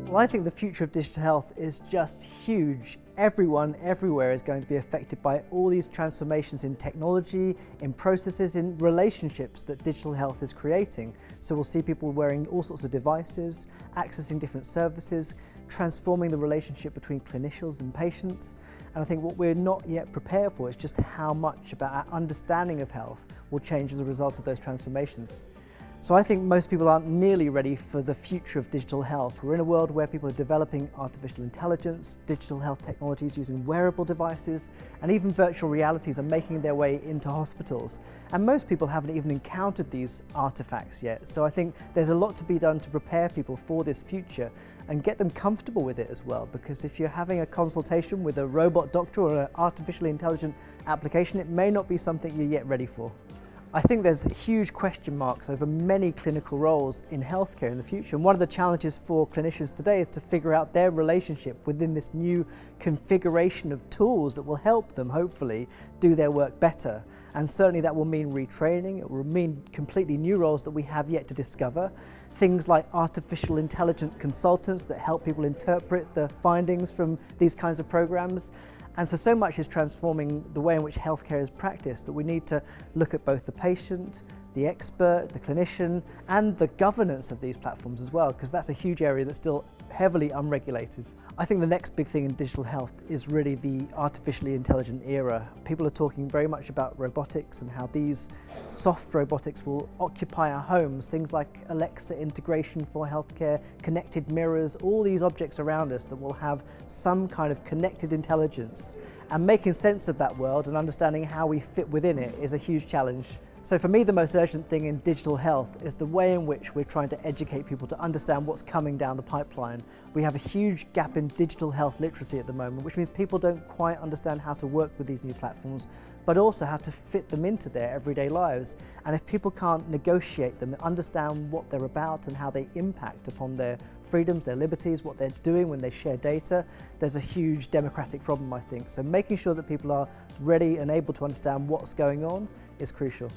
Well, I think the future of digital health is just huge. Everyone, everywhere is going to be affected by all these transformations in technology, in processes, in relationships that digital health is creating. So we'll see people wearing all sorts of devices, accessing different services, transforming the relationship between clinicians and patients. And I think what we're not yet prepared for is just how much about our understanding of health will change as a result of those transformations. So I think most people aren't nearly ready for the future of digital health. We're in a world where people are developing artificial intelligence, digital health technologies using wearable devices, and even virtual realities are making their way into hospitals. And most people haven't even encountered these artifacts yet. So I think there's a lot to be done to prepare people for this future and get them comfortable with it as well. Because if you're having a consultation with a robot doctor or an artificially intelligent application, it may not be something you're yet ready for. I think there's huge question marks over many clinical roles in healthcare in the future, and one of the challenges for clinicians today is to figure out their relationship within this new configuration of tools that will help them hopefully do their work better. And certainly that will mean retraining, it will mean completely new roles that we have yet to discover. Things like artificial intelligent consultants that help people interpret the findings from these kinds of programs. And so much is transforming the way in which healthcare is practiced that we need to look at both the patient, the expert, the clinician, and the governance of these platforms as well, because that's a huge area that's still heavily unregulated. I think the next big thing in digital health is really the artificially intelligent era. People are talking very much about robotics and how these soft robotics will occupy our homes, things like Alexa integration for healthcare, connected mirrors, all these objects around us that will have some kind of connected intelligence. And making sense of that world and understanding how we fit within it is a huge challenge. So for me, the most urgent thing in digital health is the way in which we're trying to educate people to understand what's coming down the pipeline. We have a huge gap in digital health literacy at the moment, which means people don't quite understand how to work with these new platforms, but also how to fit them into their everyday lives. And if people can't negotiate them, understand what they're about and how they impact upon their freedoms, their liberties, what they're doing when they share data, there's a huge democratic problem, I think. So making sure that people are ready and able to understand what's going on is crucial.